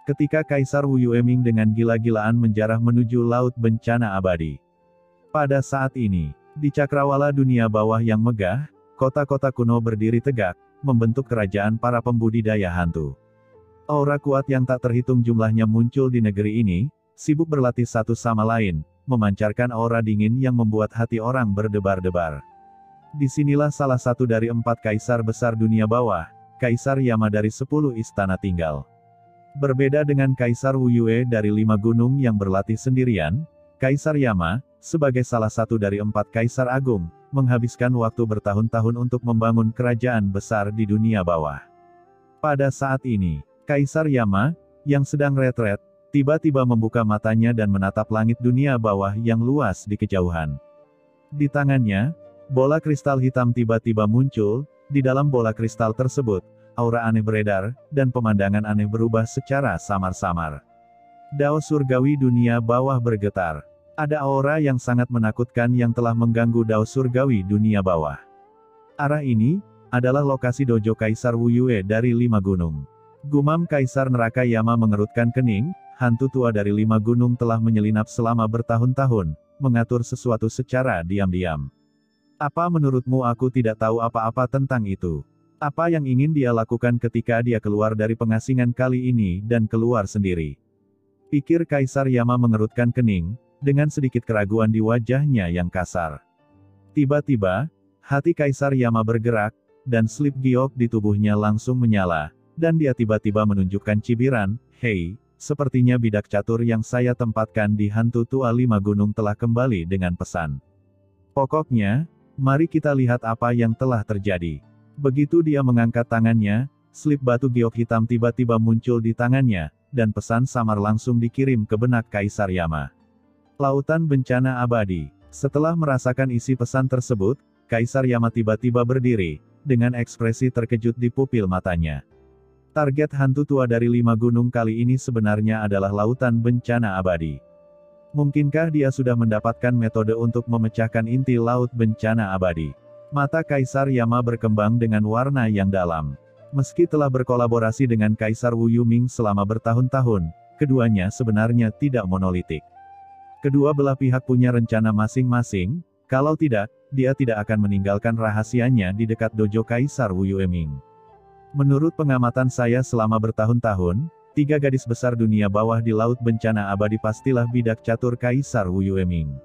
Ketika Kaisar Wu Yueming dengan gila-gilaan menjarah menuju Laut Bencana Abadi. Pada saat ini, di cakrawala dunia bawah yang megah, kota-kota kuno berdiri tegak, membentuk kerajaan para pembudidaya hantu. Aura kuat yang tak terhitung jumlahnya muncul di negeri ini, sibuk berlatih satu sama lain, memancarkan aura dingin yang membuat hati orang berdebar-debar. Disinilah salah satu dari 4 kaisar besar dunia bawah, Kaisar Yama dari 10 istana tinggal. Berbeda dengan Kaisar Wu Yue dari 5 gunung yang berlatih sendirian, Kaisar Yama, sebagai salah satu dari 4 kaisar agung, menghabiskan waktu bertahun-tahun untuk membangun kerajaan besar di dunia bawah. Pada saat ini, Kaisar Yama, yang sedang retret, tiba-tiba membuka matanya dan menatap langit dunia bawah yang luas di kejauhan. Di tangannya, bola kristal hitam tiba-tiba muncul. Di dalam bola kristal tersebut, aura aneh beredar, dan pemandangan aneh berubah secara samar-samar. Dao surgawi dunia bawah bergetar. Ada aura yang sangat menakutkan yang telah mengganggu dao surgawi dunia bawah. Arah ini adalah lokasi dojo Kaisar Wu Yue dari 5 gunung. Gumam Kaisar Neraka Yama mengerutkan kening, hantu tua dari 5 gunung telah menyelinap selama bertahun-tahun, mengatur sesuatu secara diam-diam. Apa menurutmu aku tidak tahu apa-apa tentang itu? Apa yang ingin dia lakukan ketika dia keluar dari pengasingan kali ini dan keluar sendiri? Pikir Kaisar Yama mengerutkan kening, dengan sedikit keraguan di wajahnya yang kasar. Tiba-tiba, hati Kaisar Yama bergerak, dan slip giok di tubuhnya langsung menyala, dan dia tiba-tiba menunjukkan cibiran, "Hei, sepertinya bidak catur yang saya tempatkan di hantu tua 5 gunung telah kembali dengan pesan. Pokoknya, mari kita lihat apa yang telah terjadi." Begitu dia mengangkat tangannya, slip batu giok hitam tiba-tiba muncul di tangannya, dan pesan samar langsung dikirim ke benak Kaisar Yama. Lautan Bencana Abadi. Setelah merasakan isi pesan tersebut, Kaisar Yama tiba-tiba berdiri, dengan ekspresi terkejut di pupil matanya. Target hantu tua dari 5 gunung kali ini sebenarnya adalah Lautan Bencana Abadi. Mungkinkah dia sudah mendapatkan metode untuk memecahkan inti Laut Bencana Abadi? Mata Kaisar Yama berkembang dengan warna yang dalam. Meski telah berkolaborasi dengan Kaisar Wu Yuming selama bertahun-tahun, keduanya sebenarnya tidak monolitik. Kedua belah pihak punya rencana masing-masing, kalau tidak, dia tidak akan meninggalkan rahasianya di dekat dojo Kaisar Wu Yuming. Menurut pengamatan saya selama bertahun-tahun, 3 gadis besar dunia bawah di Laut Bencana Abadi pastilah bidak catur Kaisar Wu Yuming.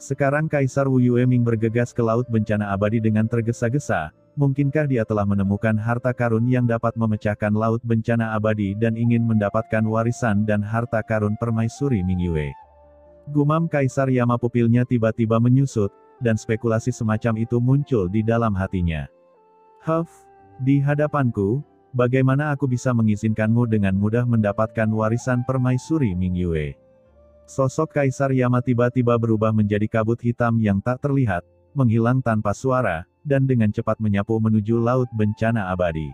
Sekarang Kaisar Wu Yuming bergegas ke Laut Bencana Abadi dengan tergesa-gesa. Mungkinkah dia telah menemukan harta karun yang dapat memecahkan Laut Bencana Abadi dan ingin mendapatkan warisan dan harta karun permaisuri Mingyue? Gumam Kaisar Yama, pupilnya tiba-tiba menyusut, dan spekulasi semacam itu muncul di dalam hatinya. Di hadapanku, bagaimana aku bisa mengizinkanmu dengan mudah mendapatkan warisan permaisuri Mingyue? Sosok Kaisar Yama tiba-tiba berubah menjadi kabut hitam yang tak terlihat, menghilang tanpa suara, dan dengan cepat menyapu menuju Laut Bencana Abadi.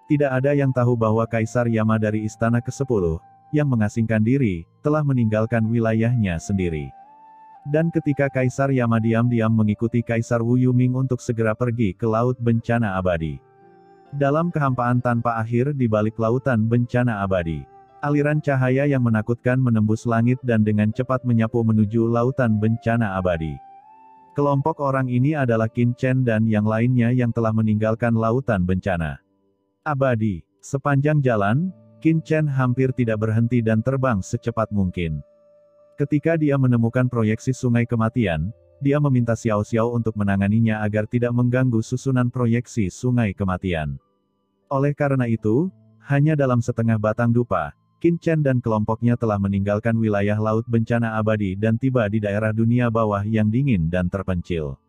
Tidak ada yang tahu bahwa Kaisar Yama dari Istana ke-10, yang mengasingkan diri, telah meninggalkan wilayahnya sendiri. Dan ketika Kaisar Yama diam-diam mengikuti Kaisar Wu Yuming untuk segera pergi ke Laut Bencana Abadi. Dalam kehampaan tanpa akhir di balik Lautan Bencana Abadi, aliran cahaya yang menakutkan menembus langit dan dengan cepat menyapu menuju Lautan Bencana Abadi. Kelompok orang ini adalah Qin Chen dan yang lainnya yang telah meninggalkan Lautan Bencana Abadi. Sepanjang jalan, Qin Chen hampir tidak berhenti dan terbang secepat mungkin. Ketika dia menemukan proyeksi Sungai Kematian, dia meminta Xiao Xiao untuk menanganinya agar tidak mengganggu susunan proyeksi Sungai Kematian. Oleh karena itu, hanya dalam setengah batang dupa, Qin Chen dan kelompoknya telah meninggalkan wilayah Laut Bencana Abadi dan tiba di daerah dunia bawah yang dingin dan terpencil.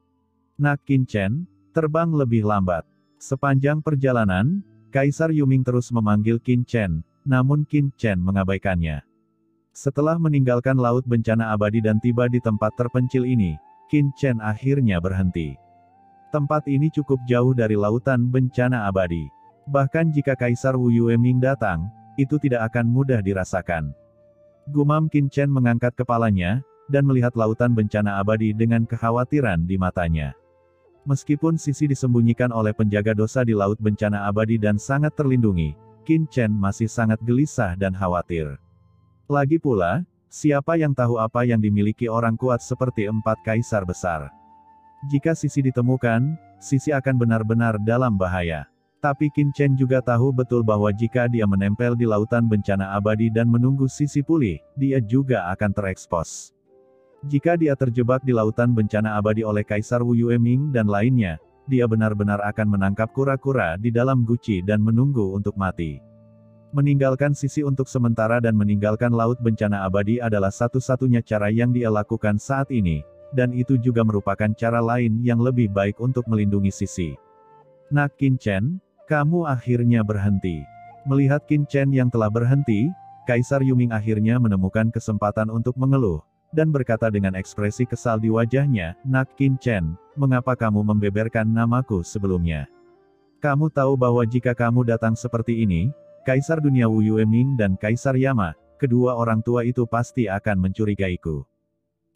Qin Chen, terbang lebih lambat. Sepanjang perjalanan, Kaisar Yuming terus memanggil Qin Chen, namun Qin Chen mengabaikannya. Setelah meninggalkan Laut Bencana Abadi dan tiba di tempat terpencil ini, Qin Chen akhirnya berhenti. Tempat ini cukup jauh dari Lautan Bencana Abadi. Bahkan jika Kaisar Wu Yuming datang, itu tidak akan mudah dirasakan. Gumam Qin Chen mengangkat kepalanya, dan melihat Lautan Bencana Abadi dengan kekhawatiran di matanya. Meskipun Sisi disembunyikan oleh penjaga dosa di Laut Bencana Abadi dan sangat terlindungi, Qin Chen masih sangat gelisah dan khawatir. Lagi pula, siapa yang tahu apa yang dimiliki orang kuat seperti 4 kaisar besar. Jika Sisi ditemukan, Sisi akan benar-benar dalam bahaya. Tapi Qin Chen juga tahu betul bahwa jika dia menempel di lautan bencana abadi dan menunggu Sisi pulih, dia juga akan terekspos. Jika dia terjebak di lautan bencana abadi oleh Kaisar Wu Yueming dan lainnya, dia benar-benar akan menangkap kura-kura di dalam guci dan menunggu untuk mati. Meninggalkan Sisi untuk sementara dan meninggalkan laut bencana abadi adalah satu-satunya cara yang dia lakukan saat ini, dan itu juga merupakan cara lain yang lebih baik untuk melindungi Sisi. Nak Qin Chen, kamu akhirnya berhenti. Melihat Qin Chen yang telah berhenti, Kaisar Yuming akhirnya menemukan kesempatan untuk mengeluh, dan berkata dengan ekspresi kesal di wajahnya, Nak Qin Chen, mengapa kamu membeberkan namaku sebelumnya? Kamu tahu bahwa jika kamu datang seperti ini, Kaisar Dunia Wu Yueming dan Kaisar Yama, kedua orang tua itu pasti akan mencurigaiku.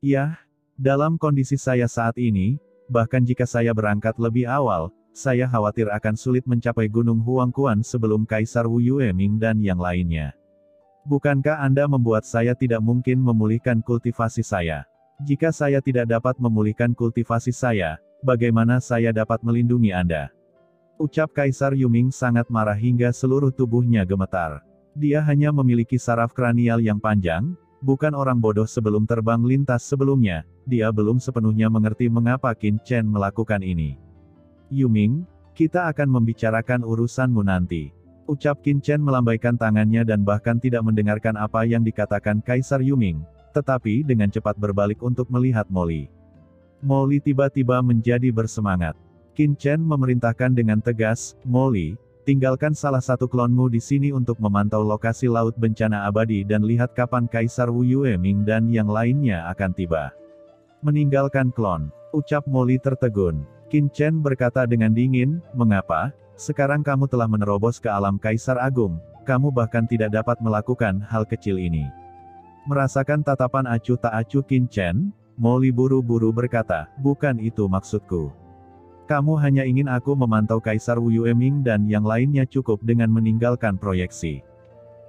Yah, dalam kondisi saya saat ini, bahkan jika saya berangkat lebih awal, saya khawatir akan sulit mencapai Gunung Huangquan sebelum Kaisar Wu Yueming dan yang lainnya. Bukankah Anda membuat saya tidak mungkin memulihkan kultivasi saya? Jika saya tidak dapat memulihkan kultivasi saya, bagaimana saya dapat melindungi Anda? Ucap Kaisar Yuming sangat marah hingga seluruh tubuhnya gemetar. Dia hanya memiliki saraf kranial yang panjang, bukan orang bodoh sebelum terbang lintas sebelumnya, dia belum sepenuhnya mengerti mengapa Qin Chen melakukan ini. Yuming, kita akan membicarakan urusanmu nanti. Ucap Qin Chen melambaikan tangannya dan bahkan tidak mendengarkan apa yang dikatakan Kaisar Yuming, tetapi dengan cepat berbalik untuk melihat Molly. Molly tiba-tiba menjadi bersemangat. Qin Chen memerintahkan dengan tegas, Molly, tinggalkan salah satu klonmu di sini untuk memantau lokasi laut bencana abadi dan lihat kapan Kaisar Wu Yueming dan yang lainnya akan tiba. Meninggalkan klon, ucap Molly tertegun. Qin Chen berkata dengan dingin, mengapa? Sekarang kamu telah menerobos ke alam Kaisar Agung, kamu bahkan tidak dapat melakukan hal kecil ini. Merasakan tatapan acuh tak acuh Qin Chen, Molly buru-buru berkata, bukan itu maksudku. Kamu hanya ingin aku memantau Kaisar Wu Yueming dan yang lainnya cukup dengan meninggalkan proyeksi.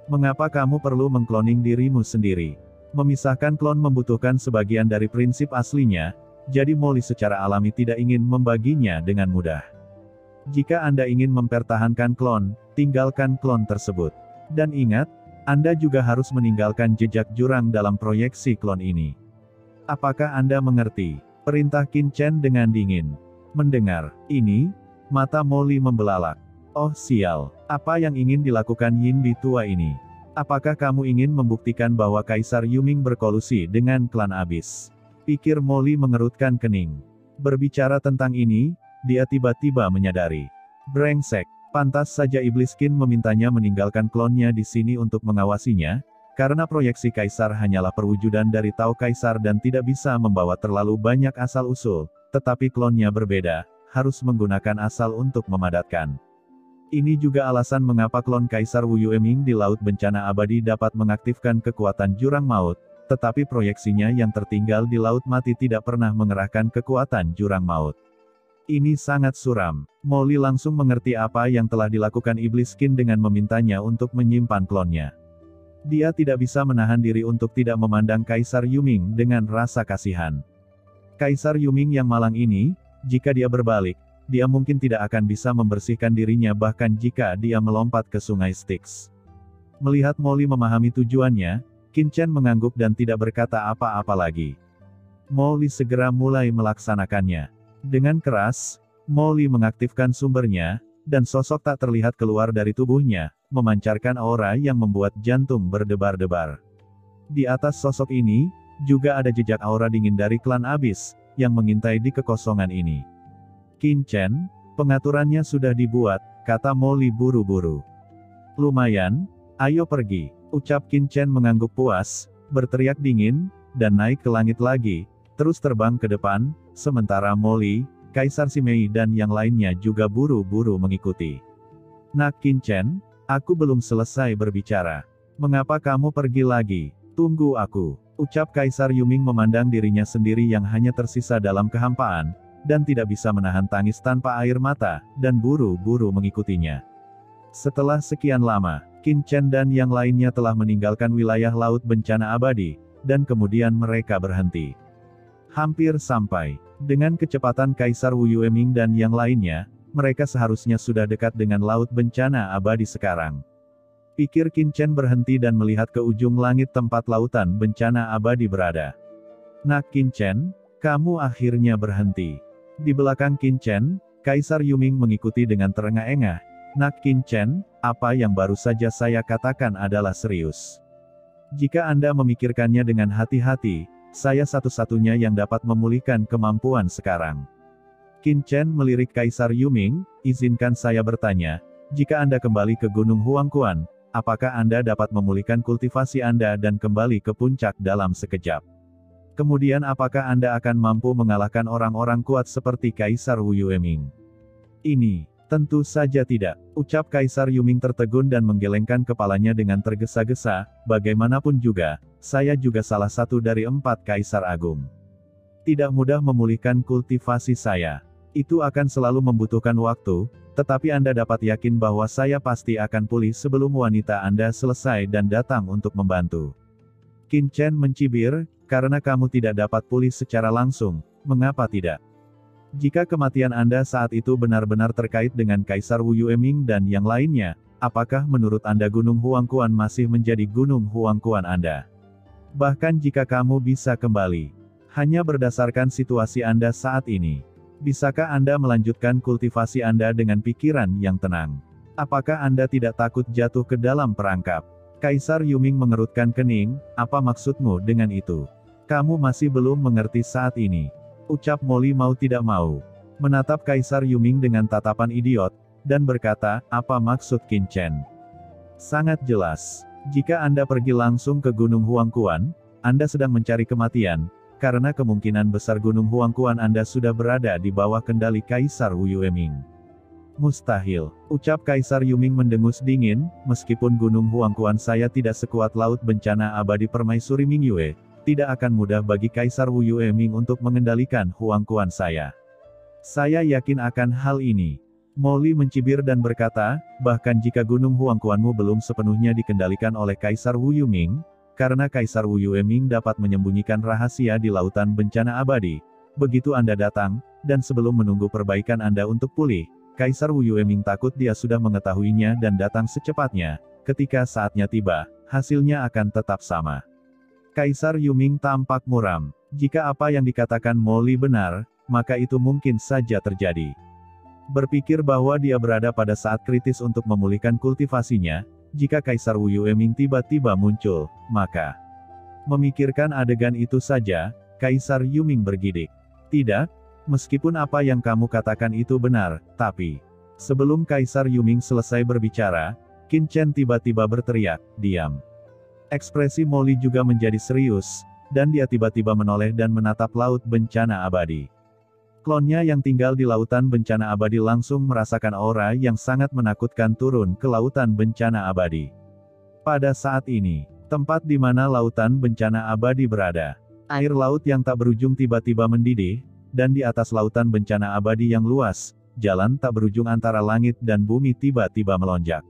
Mengapa kamu perlu mengkloning dirimu sendiri? Memisahkan klon membutuhkan sebagian dari prinsip aslinya, jadi Molly secara alami tidak ingin membaginya dengan mudah. Jika Anda ingin mempertahankan klon, tinggalkan klon tersebut. Dan ingat, Anda juga harus meninggalkan jejak jurang dalam proyeksi klon ini. Apakah Anda mengerti? Perintah Qin Chen dengan dingin. Mendengar ini, mata Molly membelalak. Oh sial, apa yang ingin dilakukan Yinbi tua ini? Apakah kamu ingin membuktikan bahwa Kaisar Yuming berkolusi dengan klan Abyss? Pikir Molly mengerutkan kening. Berbicara tentang ini, dia tiba-tiba menyadari. Brengsek, pantas saja Iblis Qin memintanya meninggalkan klonnya di sini untuk mengawasinya, karena proyeksi Kaisar hanyalah perwujudan dari Tao Kaisar dan tidak bisa membawa terlalu banyak asal-usul, tetapi klonnya berbeda, harus menggunakan asal untuk memadatkan. Ini juga alasan mengapa klon Kaisar Wu Yueming di Laut Bencana Abadi dapat mengaktifkan kekuatan Jurang Maut, tetapi proyeksinya yang tertinggal di Laut Mati tidak pernah mengerahkan kekuatan Jurang Maut. Ini sangat suram. Molly langsung mengerti apa yang telah dilakukan Iblis Qin dengan memintanya untuk menyimpan klonnya. Dia tidak bisa menahan diri untuk tidak memandang Kaisar Yuming dengan rasa kasihan. Kaisar Yuming yang malang ini, jika dia berbalik, dia mungkin tidak akan bisa membersihkan dirinya bahkan jika dia melompat ke sungai Styx. Melihat Molly memahami tujuannya, Qin Chen mengangguk dan tidak berkata apa-apa lagi. Molly segera mulai melaksanakannya. Dengan keras, Molly mengaktifkan sumbernya, dan sosok tak terlihat keluar dari tubuhnya, memancarkan aura yang membuat jantung berdebar-debar. Di atas sosok ini, juga ada jejak aura dingin dari klan Abyss, yang mengintai di kekosongan ini. Qin Chen, pengaturannya sudah dibuat, kata Molly buru-buru. Lumayan, ayo pergi, ucap Qin Chen mengangguk puas, berteriak dingin, dan naik ke langit lagi, terus terbang ke depan, sementara Molly, Kaisar Simei dan yang lainnya juga buru-buru mengikuti. Nak Qin Chen, aku belum selesai berbicara. Mengapa kamu pergi lagi? Tunggu aku, ucap Kaisar Yuming memandang dirinya sendiri yang hanya tersisa dalam kehampaan, dan tidak bisa menahan tangis tanpa air mata, dan buru-buru mengikutinya. Setelah sekian lama, Qin Chen dan yang lainnya telah meninggalkan wilayah Laut Bencana Abadi, dan kemudian mereka berhenti. Hampir sampai. Dengan kecepatan Kaisar Wu Yueming dan yang lainnya, mereka seharusnya sudah dekat dengan Laut Bencana Abadi sekarang. Pikir Qin Chen berhenti dan melihat ke ujung langit tempat Lautan Bencana Abadi berada. Nak Qin Chen, kamu akhirnya berhenti. Di belakang Qin Chen, Kaisar Yuming mengikuti dengan terengah-engah. Nak Qin Chen, apa yang baru saja saya katakan adalah serius. Jika Anda memikirkannya dengan hati-hati, saya satu-satunya yang dapat memulihkan kemampuan sekarang. Qin Chen melirik Kaisar Yuming, izinkan saya bertanya, jika Anda kembali ke Gunung Huangquan, apakah Anda dapat memulihkan kultivasi Anda dan kembali ke puncak dalam sekejap? Kemudian apakah Anda akan mampu mengalahkan orang-orang kuat seperti Kaisar Wu Yueming? Ini, tentu saja tidak, ucap Kaisar Yuming tertegun dan menggelengkan kepalanya dengan tergesa-gesa, bagaimanapun juga, saya juga salah satu dari 4 Kaisar Agung. Tidak mudah memulihkan kultivasi saya. Itu akan selalu membutuhkan waktu, tetapi Anda dapat yakin bahwa saya pasti akan pulih sebelum wanita Anda selesai dan datang untuk membantu. Qin Chen mencibir, karena kamu tidak dapat pulih secara langsung, mengapa tidak? Jika kematian Anda saat itu benar-benar terkait dengan Kaisar Wu Yueming dan yang lainnya, apakah menurut Anda Gunung Huangquan masih menjadi Gunung Huangquan Anda? Bahkan jika kamu bisa kembali, hanya berdasarkan situasi Anda saat ini, bisakah Anda melanjutkan kultivasi Anda dengan pikiran yang tenang? Apakah Anda tidak takut jatuh ke dalam perangkap? Kaisar Yuming mengerutkan kening, apa maksudmu dengan itu? Kamu masih belum mengerti saat ini. Ucap Molly mau tidak mau. Menatap Kaisar Yuming dengan tatapan idiot, dan berkata, apa maksud Qin Chen? Sangat jelas. Jika Anda pergi langsung ke Gunung Huangquan, Anda sedang mencari kematian, karena kemungkinan besar Gunung Huangquan Anda sudah berada di bawah kendali Kaisar Wu Yueming. Mustahil, ucap Kaisar Yuming mendengus dingin, meskipun Gunung Huangquan saya tidak sekuat Laut Bencana Abadi Permaisuri Mingyue, tidak akan mudah bagi Kaisar Wu Yueming untuk mengendalikan Huangquan saya. Saya yakin akan hal ini. Molly mencibir dan berkata, bahkan jika Gunung Huangquanmu belum sepenuhnya dikendalikan oleh Kaisar Wu Yueming, karena Kaisar Wu Yueming dapat menyembunyikan rahasia di Lautan Bencana Abadi, begitu Anda datang, dan sebelum menunggu perbaikan Anda untuk pulih, Kaisar Wu Yueming takut dia sudah mengetahuinya dan datang secepatnya, ketika saatnya tiba, hasilnya akan tetap sama. Kaisar Yuming tampak muram. Jika apa yang dikatakan Molly benar, maka itu mungkin saja terjadi. Berpikir bahwa dia berada pada saat kritis untuk memulihkan kultivasinya, jika Kaisar Wu Yueming tiba-tiba muncul, maka memikirkan adegan itu saja, Kaisar Yuming bergidik. Tidak, meskipun apa yang kamu katakan itu benar, tapi sebelum Kaisar Yuming selesai berbicara, Qin Chen tiba-tiba berteriak, diam. Ekspresi Molly juga menjadi serius, dan dia tiba-tiba menoleh dan menatap Laut Bencana Abadi. Klonnya yang tinggal di Lautan Bencana Abadi langsung merasakan aura yang sangat menakutkan turun ke Lautan Bencana Abadi. Pada saat ini, tempat di mana Lautan Bencana Abadi berada, air laut yang tak berujung tiba-tiba mendidih, dan di atas Lautan Bencana Abadi yang luas, jalan tak berujung antara langit dan bumi tiba-tiba melonjak.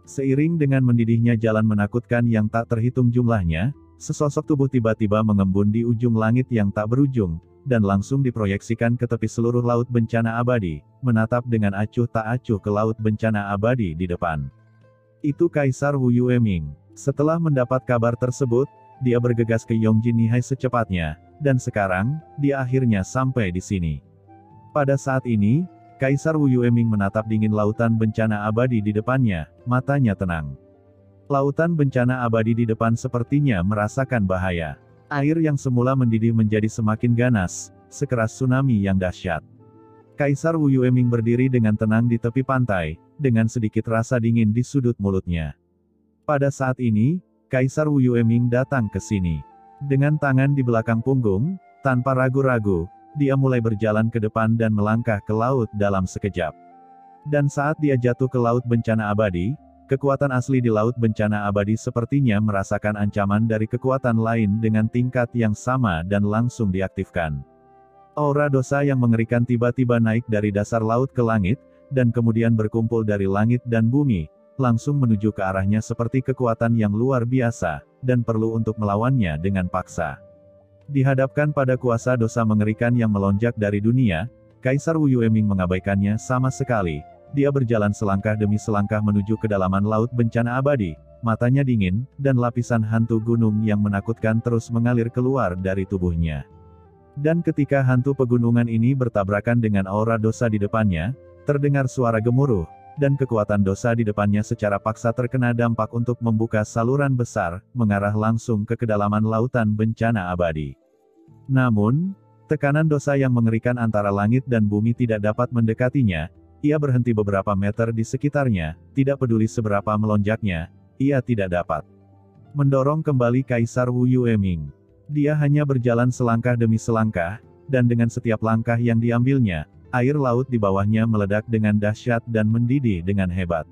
Seiring dengan mendidihnya jalan menakutkan yang tak terhitung jumlahnya, sesosok tubuh tiba-tiba mengembun di ujung langit yang tak berujung, dan langsung diproyeksikan ke tepi seluruh Laut Bencana Abadi, menatap dengan acuh tak acuh ke Laut Bencana Abadi di depan. Itu Kaisar Wu Yueming. Setelah mendapat kabar tersebut, dia bergegas ke Yongjin Nihai secepatnya, dan sekarang, dia akhirnya sampai di sini. Pada saat ini, Kaisar Wu Yueming menatap dingin Lautan Bencana Abadi di depannya, matanya tenang. Lautan Bencana Abadi di depan sepertinya merasakan bahaya. Air yang semula mendidih menjadi semakin ganas, sekeras tsunami yang dahsyat. Kaisar Wu Yueming berdiri dengan tenang di tepi pantai, dengan sedikit rasa dingin di sudut mulutnya. Pada saat ini, Kaisar Wu Yueming datang ke sini. Dengan tangan di belakang punggung, tanpa ragu-ragu, dia mulai berjalan ke depan dan melangkah ke laut dalam sekejap. Dan saat dia jatuh ke Laut Bencana Abadi, kekuatan asli di Laut Bencana Abadi sepertinya merasakan ancaman dari kekuatan lain dengan tingkat yang sama dan langsung diaktifkan. Aura dosa yang mengerikan tiba-tiba naik dari dasar laut ke langit, dan kemudian berkumpul dari langit dan bumi, langsung menuju ke arahnya seperti kekuatan yang luar biasa, dan perlu untuk melawannya dengan paksa. Dihadapkan pada kuasa dosa mengerikan yang melonjak dari dunia, Kaisar Wu Yueming mengabaikannya sama sekali. Dia berjalan selangkah demi selangkah menuju kedalaman laut bencana abadi, matanya dingin, dan lapisan hantu gunung yang menakutkan terus mengalir keluar dari tubuhnya. Dan ketika hantu pegunungan ini bertabrakan dengan aura dosa di depannya, terdengar suara gemuruh, dan kekuatan dosa di depannya secara paksa terkena dampak untuk membuka saluran besar, mengarah langsung ke kedalaman lautan bencana abadi. Namun, tekanan dosa yang mengerikan antara langit dan bumi tidak dapat mendekatinya. Ia berhenti beberapa meter di sekitarnya, tidak peduli seberapa melonjaknya, ia tidak dapat mendorong kembali Kaisar Wu Yueming. Dia hanya berjalan selangkah demi selangkah, dan dengan setiap langkah yang diambilnya, air laut di bawahnya meledak dengan dahsyat dan mendidih dengan hebat.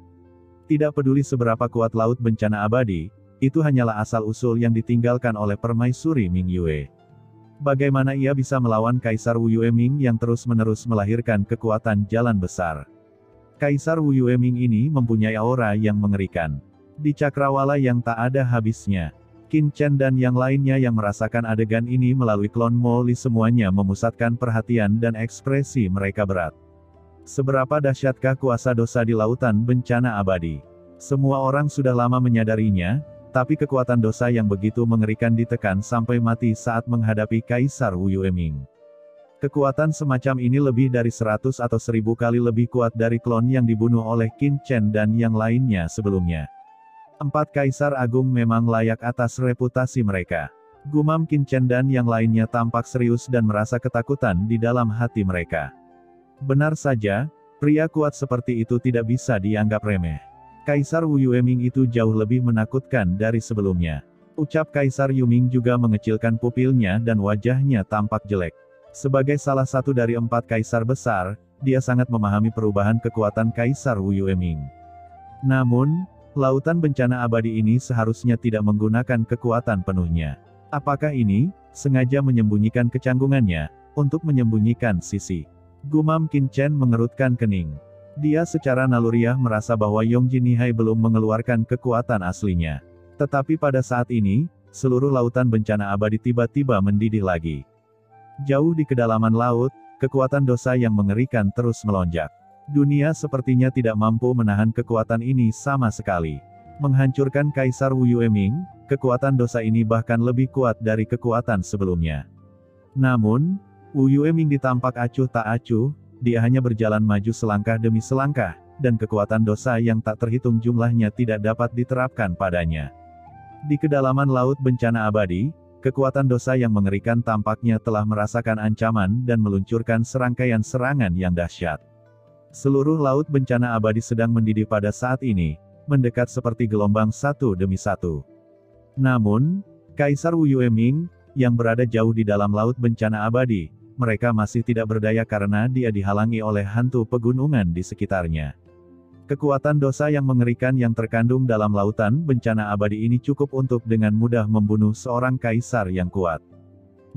Tidak peduli seberapa kuat laut bencana abadi, itu hanyalah asal-usul yang ditinggalkan oleh permaisuri Ming Yue. Bagaimana ia bisa melawan Kaisar Wu Yueming yang terus-menerus melahirkan kekuatan jalan besar? Kaisar Wu Yueming ini mempunyai aura yang mengerikan. Di cakrawala yang tak ada habisnya, Qin Chen dan yang lainnya yang merasakan adegan ini melalui klon Moli semuanya memusatkan perhatian dan ekspresi mereka berat. Seberapa dahsyatkah kuasa dosa di lautan bencana abadi? Semua orang sudah lama menyadarinya, tapi kekuatan dosa yang begitu mengerikan ditekan sampai mati saat menghadapi Kaisar Wu Yueming. Kekuatan semacam ini lebih dari 100 atau 1000 kali lebih kuat dari klon yang dibunuh oleh Qin Chen dan yang lainnya sebelumnya. 4 Kaisar Agung memang layak atas reputasi mereka. Gumam Qin Chen dan yang lainnya tampak serius dan merasa ketakutan di dalam hati mereka. Benar saja, pria kuat seperti itu tidak bisa dianggap remeh. Kaisar Wu Yueming itu jauh lebih menakutkan dari sebelumnya. Ucap Kaisar Yuming juga mengecilkan pupilnya dan wajahnya tampak jelek. Sebagai salah satu dari 4 kaisar besar, dia sangat memahami perubahan kekuatan Kaisar Wu Yueming. Namun, lautan bencana abadi ini seharusnya tidak menggunakan kekuatan penuhnya. Apakah ini sengaja menyembunyikan kecanggungannya untuk menyembunyikan sisi? Gumam Qin Chen mengerutkan kening. Dia secara naluriah merasa bahwa Yongjin Nihai belum mengeluarkan kekuatan aslinya. Tetapi pada saat ini, seluruh lautan bencana abadi tiba-tiba mendidih lagi. Jauh di kedalaman laut, kekuatan dosa yang mengerikan terus melonjak. Dunia sepertinya tidak mampu menahan kekuatan ini sama sekali. Menghancurkan Kaisar Wu Yueming, kekuatan dosa ini bahkan lebih kuat dari kekuatan sebelumnya. Namun, Wu Yueming ditampak acuh tak acuh. Dia hanya berjalan maju selangkah demi selangkah, dan kekuatan dosa yang tak terhitung jumlahnya tidak dapat diterapkan padanya. Di kedalaman laut bencana abadi, kekuatan dosa yang mengerikan tampaknya telah merasakan ancaman dan meluncurkan serangkaian serangan yang dahsyat. Seluruh laut bencana abadi sedang mendidih pada saat ini, mendekat seperti gelombang satu demi satu. Namun, Kaisar Wu Yueming, yang berada jauh di dalam laut bencana abadi, mereka masih tidak berdaya karena dia dihalangi oleh hantu pegunungan di sekitarnya. Kekuatan dosa yang mengerikan yang terkandung dalam lautan bencana abadi ini cukup untuk dengan mudah membunuh seorang kaisar yang kuat.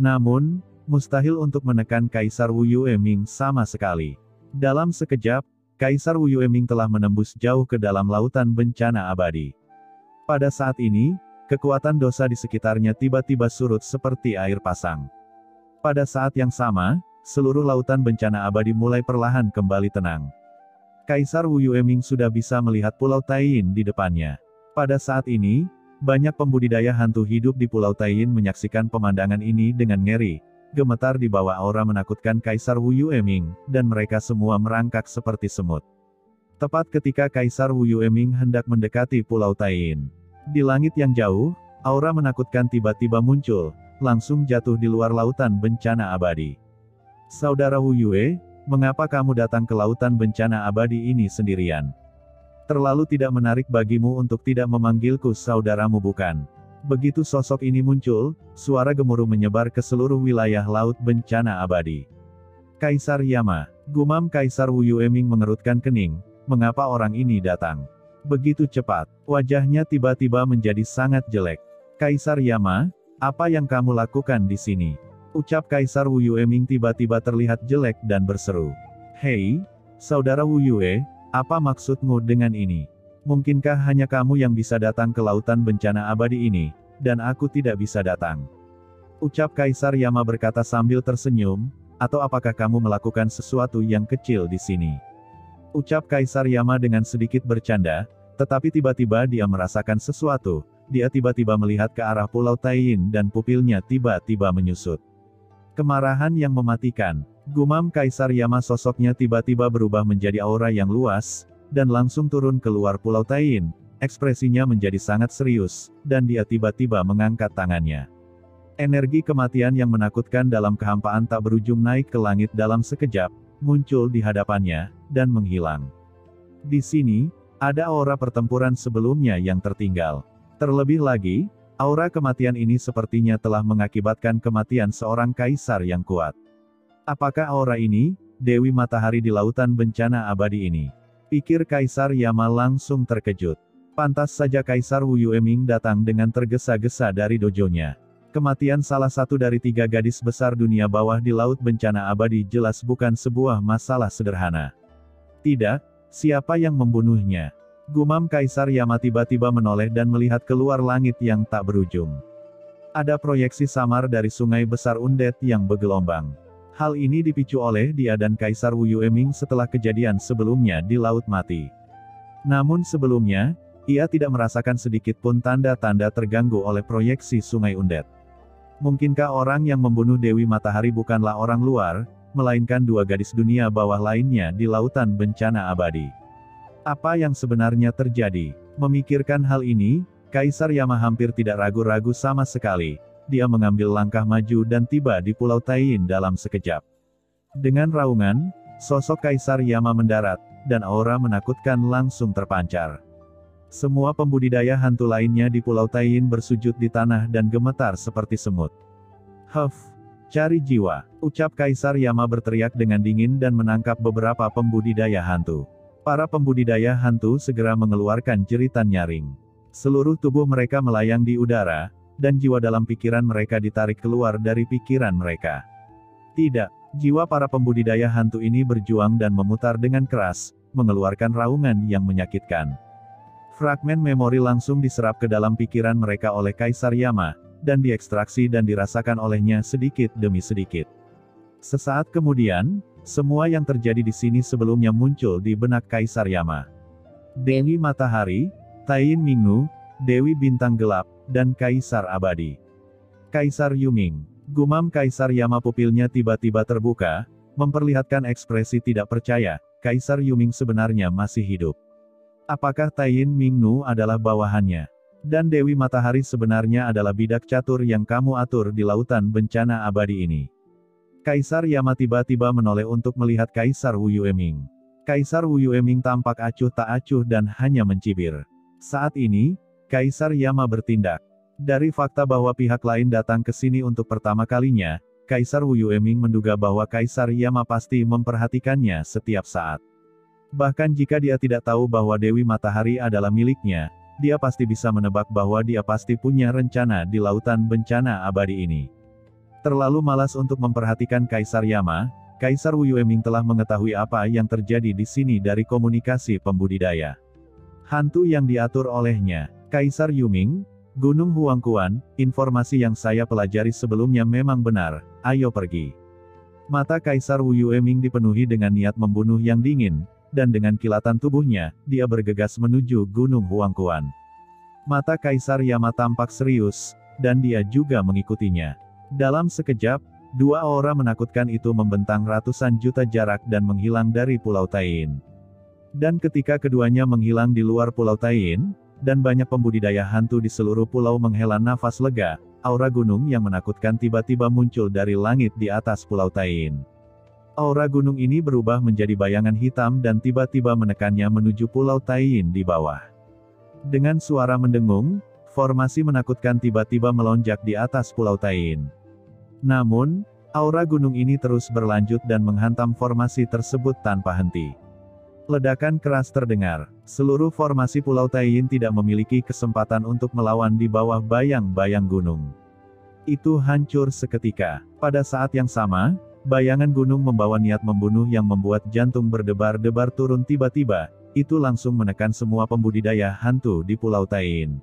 Namun, mustahil untuk menekan Kaisar Wu Yueming sama sekali. Dalam sekejap, Kaisar Wu Yueming telah menembus jauh ke dalam lautan bencana abadi. Pada saat ini, kekuatan dosa di sekitarnya tiba-tiba surut seperti air pasang. Pada saat yang sama, seluruh lautan bencana abadi mulai perlahan kembali tenang. Kaisar Wu Yueming sudah bisa melihat Pulau Taiyin di depannya. Pada saat ini, banyak pembudidaya hantu hidup di Pulau Taiyin menyaksikan pemandangan ini dengan ngeri, gemetar di bawah aura menakutkan Kaisar Wu Yueming, dan mereka semua merangkak seperti semut. Tepat ketika Kaisar Wu Yueming hendak mendekati Pulau Taiyin, di langit yang jauh, aura menakutkan tiba-tiba muncul, langsung jatuh di luar lautan bencana abadi. Saudara Wu Yue, mengapa kamu datang ke lautan bencana abadi ini sendirian? Terlalu tidak menarik bagimu untuk tidak memanggilku saudaramu bukan? Begitu sosok ini muncul, suara gemuruh menyebar ke seluruh wilayah laut bencana abadi. Kaisar Yama, gumam Kaisar Wu Yueming mengerutkan kening, mengapa orang ini datang begitu cepat? Wajahnya tiba-tiba menjadi sangat jelek. Kaisar Yama, apa yang kamu lakukan di sini? Ucap Kaisar Wu Yueming tiba-tiba terlihat jelek dan berseru. Hei, saudara Wu Yue, apa maksudmu dengan ini? Mungkinkah hanya kamu yang bisa datang ke lautan bencana abadi ini, dan aku tidak bisa datang? Ucap Kaisar Yama berkata sambil tersenyum, atau apakah kamu melakukan sesuatu yang kecil di sini? Ucap Kaisar Yama dengan sedikit bercanda, tetapi tiba-tiba dia merasakan sesuatu. Dia tiba-tiba melihat ke arah Pulau Taiyin dan pupilnya tiba-tiba menyusut. Kemarahan yang mematikan. Gumam Kaisar Yama, sosoknya tiba-tiba berubah menjadi aura yang luas, dan langsung turun keluar Pulau Taiyin. Ekspresinya menjadi sangat serius, dan dia tiba-tiba mengangkat tangannya. Energi kematian yang menakutkan dalam kehampaan tak berujung naik ke langit dalam sekejap, muncul di hadapannya, dan menghilang. Di sini, ada aura pertempuran sebelumnya yang tertinggal. Terlebih lagi, aura kematian ini sepertinya telah mengakibatkan kematian seorang kaisar yang kuat. Apakah aura ini, Dewi Matahari di lautan bencana abadi ini? Pikir Kaisar Yama langsung terkejut. Pantas saja Kaisar Wu Yueming datang dengan tergesa-gesa dari dojonya. Kematian salah satu dari 3 gadis besar dunia bawah di laut bencana abadi jelas bukan sebuah masalah sederhana. Tidak, siapa yang membunuhnya? Gumam Kaisar Yama tiba-tiba menoleh dan melihat keluar langit yang tak berujung. Ada proyeksi samar dari sungai besar undet yang bergelombang. Hal ini dipicu oleh dia dan Kaisar Wu Yueming setelah kejadian sebelumnya di Laut Mati. Namun sebelumnya, ia tidak merasakan sedikit pun tanda-tanda terganggu oleh proyeksi sungai undet. Mungkinkah orang yang membunuh Dewi Matahari bukanlah orang luar, melainkan 2 gadis dunia bawah lainnya di lautan bencana abadi? Apa yang sebenarnya terjadi? Memikirkan hal ini, Kaisar Yama hampir tidak ragu-ragu sama sekali. Dia mengambil langkah maju dan tiba di Pulau Taiyin dalam sekejap. Dengan raungan, sosok Kaisar Yama mendarat, dan aura menakutkan langsung terpancar. Semua pembudidaya hantu lainnya di Pulau Taiyin bersujud di tanah dan gemetar seperti semut. "Huff, cari jiwa," ucap Kaisar Yama berteriak dengan dingin dan menangkap beberapa pembudidaya hantu. Para pembudidaya hantu segera mengeluarkan jeritan nyaring. Seluruh tubuh mereka melayang di udara, dan jiwa dalam pikiran mereka ditarik keluar dari pikiran mereka. Tidak, jiwa para pembudidaya hantu ini berjuang dan memutar dengan keras, mengeluarkan raungan yang menyakitkan. Fragmen memori langsung diserap ke dalam pikiran mereka oleh Kaisar Yama, dan diekstraksi dan dirasakan olehnya sedikit demi sedikit. Sesaat kemudian, semua yang terjadi di sini sebelumnya muncul di benak Kaisar Yama. Dewi Matahari, Taiyin Mingnu, Dewi Bintang Gelap, dan Kaisar Abadi. Kaisar Yuming. Gumam Kaisar Yama, pupilnya tiba-tiba terbuka, memperlihatkan ekspresi tidak percaya, Kaisar Yuming sebenarnya masih hidup. Apakah Taiyin Mingnu adalah bawahannya? Dan Dewi Matahari sebenarnya adalah bidak catur yang kamu atur di lautan bencana abadi ini? Kaisar Yama tiba-tiba menoleh untuk melihat Kaisar Wu Yueming. Kaisar Wu Yueming tampak acuh tak acuh dan hanya mencibir. Saat ini, Kaisar Yama bertindak. Dari fakta bahwa pihak lain datang ke sini untuk pertama kalinya, Kaisar Wu Yueming menduga bahwa Kaisar Yama pasti memperhatikannya setiap saat. Bahkan jika dia tidak tahu bahwa Dewi Matahari adalah miliknya, dia pasti bisa menebak bahwa dia pasti punya rencana di lautan bencana abadi ini. Terlalu malas untuk memperhatikan Kaisar Yama, Kaisar Wu Yueming telah mengetahui apa yang terjadi di sini dari komunikasi pembudidaya hantu yang diatur olehnya. Kaisar Yuming, Gunung Huangquan, informasi yang saya pelajari sebelumnya memang benar, ayo pergi. Mata Kaisar Wu Yueming dipenuhi dengan niat membunuh yang dingin, dan dengan kilatan tubuhnya, dia bergegas menuju Gunung Huangquan. Mata Kaisar Yama tampak serius, dan dia juga mengikutinya. Dalam sekejap, 2 aura menakutkan itu membentang ratusan juta jarak dan menghilang dari Pulau Taiyin. Dan ketika keduanya menghilang di luar Pulau Taiyin, dan banyak pembudidaya hantu di seluruh pulau menghela nafas lega, aura gunung yang menakutkan tiba-tiba muncul dari langit di atas Pulau Taiyin. Aura gunung ini berubah menjadi bayangan hitam dan tiba-tiba menekannya menuju Pulau Taiyin di bawah. Dengan suara mendengung, formasi menakutkan tiba-tiba melonjak di atas Pulau Taiyin. Namun, aura gunung ini terus berlanjut dan menghantam formasi tersebut tanpa henti. Ledakan keras terdengar. Seluruh formasi Pulau Taiyin tidak memiliki kesempatan untuk melawan di bawah bayang-bayang gunung. Itu hancur seketika. Pada saat yang sama, bayangan gunung membawa niat membunuh yang membuat jantung berdebar-debar turun tiba-tiba. itu langsung menekan semua pembudidaya hantu di Pulau Taiyin.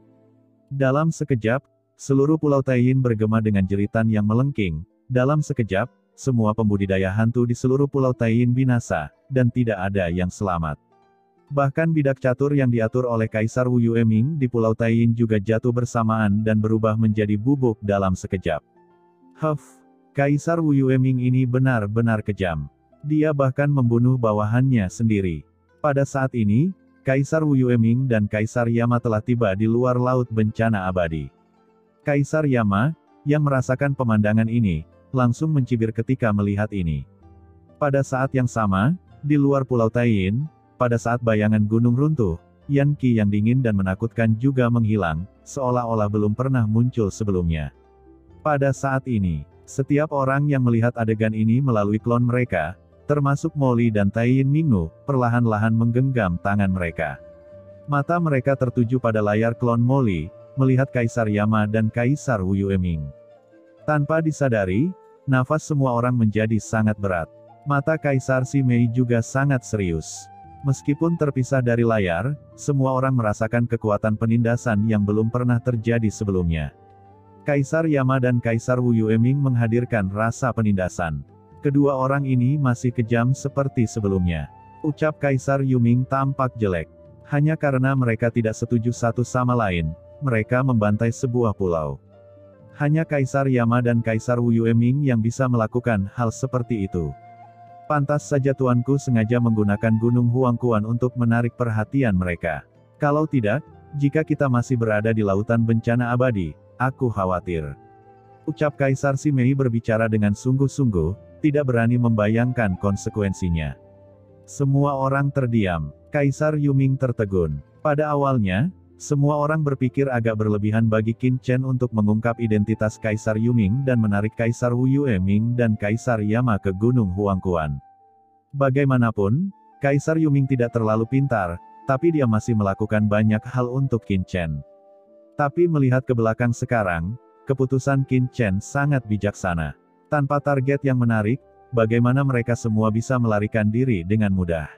Dalam sekejap, seluruh Pulau Taiyin bergema dengan jeritan yang melengking. Dalam sekejap, semua pembudidaya hantu di seluruh Pulau Taiyin binasa, dan tidak ada yang selamat. Bahkan bidak catur yang diatur oleh Kaisar Wu Yueming di Pulau Taiyin juga jatuh bersamaan dan berubah menjadi bubuk dalam sekejap. Kaisar Wu Yueming ini benar-benar kejam. Dia bahkan membunuh bawahannya sendiri. Pada saat ini, Kaisar Wu Yueming dan Kaisar Yama telah tiba di luar laut bencana abadi. Kaisar Yama, yang merasakan pemandangan ini, langsung mencibir ketika melihat ini. Pada saat yang sama, di luar Pulau Taiyin, pada saat bayangan gunung runtuh, Yan Qi yang dingin dan menakutkan juga menghilang, seolah-olah belum pernah muncul sebelumnya. Pada saat ini, setiap orang yang melihat adegan ini melalui klon mereka, termasuk Molly dan Taiyin Mingnu, perlahan-lahan menggenggam tangan mereka. Mata mereka tertuju pada layar klon Molly, melihat Kaisar Yama dan Kaisar Wu Yueming. Tanpa disadari, nafas semua orang menjadi sangat berat. Mata Kaisar Si Mei juga sangat serius. Meskipun terpisah dari layar, semua orang merasakan kekuatan penindasan yang belum pernah terjadi sebelumnya. Kaisar Yama dan Kaisar Wu Yueming menghadirkan rasa penindasan. Kedua orang ini masih kejam seperti sebelumnya. Ucap Kaisar Yuming tampak jelek. Hanya karena mereka tidak setuju satu sama lain, mereka membantai sebuah pulau. Hanya Kaisar Yama dan Kaisar Wu Yueming yang bisa melakukan hal seperti itu. Pantas saja tuanku sengaja menggunakan Gunung Huangquan untuk menarik perhatian mereka. Kalau tidak, jika kita masih berada di lautan bencana abadi, aku khawatir. Ucap Kaisar Si Mei berbicara dengan sungguh-sungguh, tidak berani membayangkan konsekuensinya. Semua orang terdiam. Kaisar Yuming tertegun. Pada awalnya, semua orang berpikir agak berlebihan bagi Qin Chen untuk mengungkap identitas Kaisar Yuming dan menarik Kaisar Wu Yueming dan Kaisar Yama ke Gunung Huangquan. Bagaimanapun, Kaisar Yuming tidak terlalu pintar, tapi dia masih melakukan banyak hal untuk Qin Chen. Tapi melihat ke belakang sekarang, keputusan Qin Chen sangat bijaksana. Tanpa target yang menarik, bagaimana mereka semua bisa melarikan diri dengan mudah.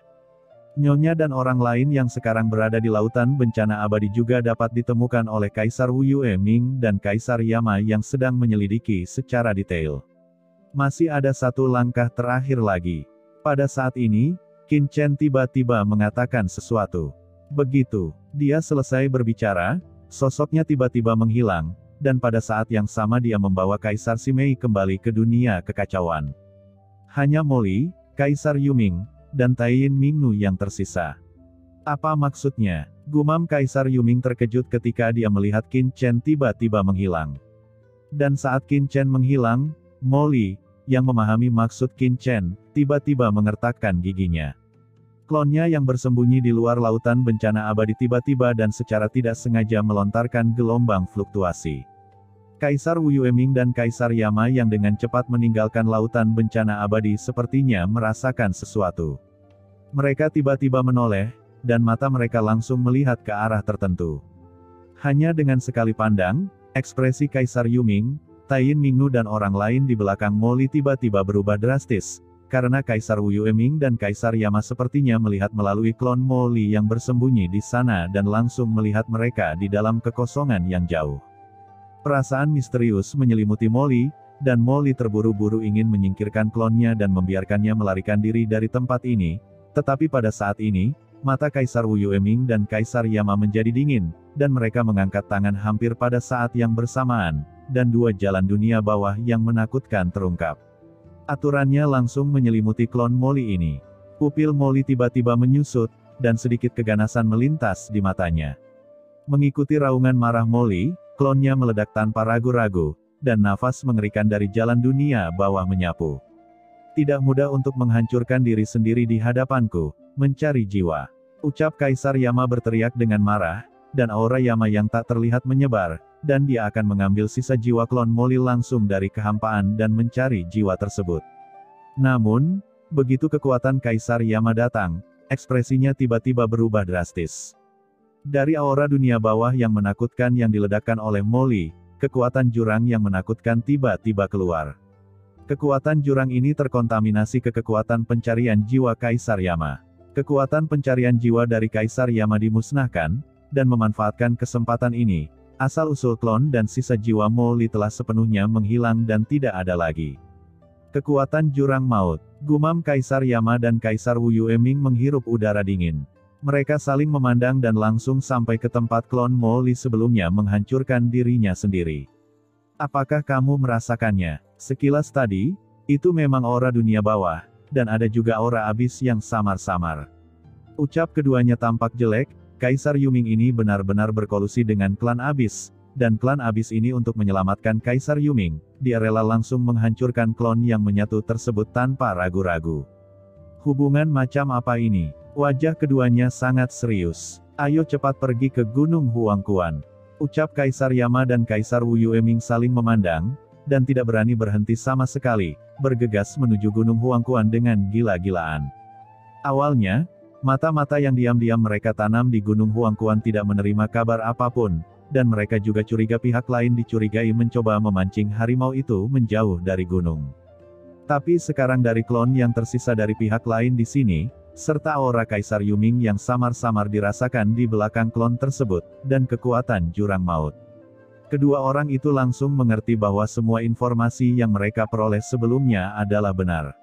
Nyonya dan orang lain yang sekarang berada di lautan bencana abadi juga dapat ditemukan oleh Kaisar Wu Yueming dan Kaisar Yama yang sedang menyelidiki secara detail. Masih ada satu langkah terakhir lagi. Pada saat ini, Qin Chen tiba-tiba mengatakan sesuatu. Begitu dia selesai berbicara, sosoknya tiba-tiba menghilang, dan pada saat yang sama dia membawa Kaisar Si Mei kembali ke dunia kekacauan. Hanya Molly, Kaisar Yuming, dan Taiyin Mingnu yang tersisa. Apa maksudnya? Gumam Kaisar Yuming terkejut ketika dia melihat Qin Chen tiba-tiba menghilang. Dan saat Qin Chen menghilang, Molly, yang memahami maksud Qin Chen, tiba-tiba mengertakkan giginya. Klonnya yang bersembunyi di luar lautan bencana abadi tiba-tiba dan secara tidak sengaja melontarkan gelombang fluktuasi. Kaisar Wu Yueming dan Kaisar Yama yang dengan cepat meninggalkan lautan bencana abadi sepertinya merasakan sesuatu. Mereka tiba-tiba menoleh, dan mata mereka langsung melihat ke arah tertentu. Hanya dengan sekali pandang, ekspresi Kaisar Yuming, Taiyin Mingnu dan orang lain di belakang Molly tiba-tiba berubah drastis. Karena Kaisar Wu Yueming dan Kaisar Yama sepertinya melihat melalui klon Molly yang bersembunyi di sana dan langsung melihat mereka di dalam kekosongan yang jauh. Perasaan misterius menyelimuti Molly, dan Molly terburu-buru ingin menyingkirkan klonnya dan membiarkannya melarikan diri dari tempat ini. Tetapi pada saat ini, mata Kaisar Wu Yueming dan Kaisar Yama menjadi dingin, dan mereka mengangkat tangan hampir pada saat yang bersamaan, dan dua jalan dunia bawah yang menakutkan terungkap. Aturannya langsung menyelimuti klon Molly ini. Pupil Molly tiba-tiba menyusut, dan sedikit keganasan melintas di matanya. Mengikuti raungan marah Molly, klonnya meledak tanpa ragu-ragu, dan nafas mengerikan dari jalan dunia bawah menyapu. Tidak mudah untuk menghancurkan diri sendiri di hadapanku, mencari jiwa. Ucap Kaisar Yama berteriak dengan marah, dan aura Yama yang tak terlihat menyebar, dan dia akan mengambil sisa jiwa klon Molly langsung dari kehampaan dan mencari jiwa tersebut. Namun, begitu kekuatan Kaisar Yama datang, ekspresinya tiba-tiba berubah drastis. Dari aura dunia bawah yang menakutkan yang diledakkan oleh Molly, kekuatan jurang yang menakutkan tiba-tiba keluar. Kekuatan jurang ini terkontaminasi ke kekuatan pencarian jiwa Kaisar Yama. Kekuatan pencarian jiwa dari Kaisar Yama dimusnahkan, dan memanfaatkan kesempatan ini, asal-usul klon dan sisa jiwa Mowgli telah sepenuhnya menghilang dan tidak ada lagi. Kekuatan jurang maut, gumam Kaisar Yama dan Kaisar Wu Yueming menghirup udara dingin. Mereka saling memandang dan langsung sampai ke tempat klon Mowgli sebelumnya menghancurkan dirinya sendiri. Apakah kamu merasakannya? Sekilas tadi, itu memang aura dunia bawah, dan ada juga aura abis yang samar-samar. Ucap keduanya tampak jelek. Kaisar Yuming ini benar-benar berkolusi dengan klan abis, dan klan abis ini untuk menyelamatkan Kaisar Yuming, dia rela langsung menghancurkan klon yang menyatu tersebut tanpa ragu-ragu. Hubungan macam apa ini? Wajah keduanya sangat serius. Ayo cepat pergi ke Gunung Huangquan. Ucap Kaisar Yama dan Kaisar Wu Yueming saling memandang, dan tidak berani berhenti sama sekali, bergegas menuju Gunung Huangquan dengan gila-gilaan. Awalnya, mata-mata yang diam-diam mereka tanam di Gunung Huangquan tidak menerima kabar apapun, dan mereka juga curiga pihak lain dicurigai mencoba memancing harimau itu menjauh dari gunung. Tapi sekarang dari klon yang tersisa dari pihak lain di sini, serta aura Kaisar Yuming yang samar-samar dirasakan di belakang klon tersebut, dan kekuatan jurang maut. Kedua orang itu langsung mengerti bahwa semua informasi yang mereka peroleh sebelumnya adalah benar.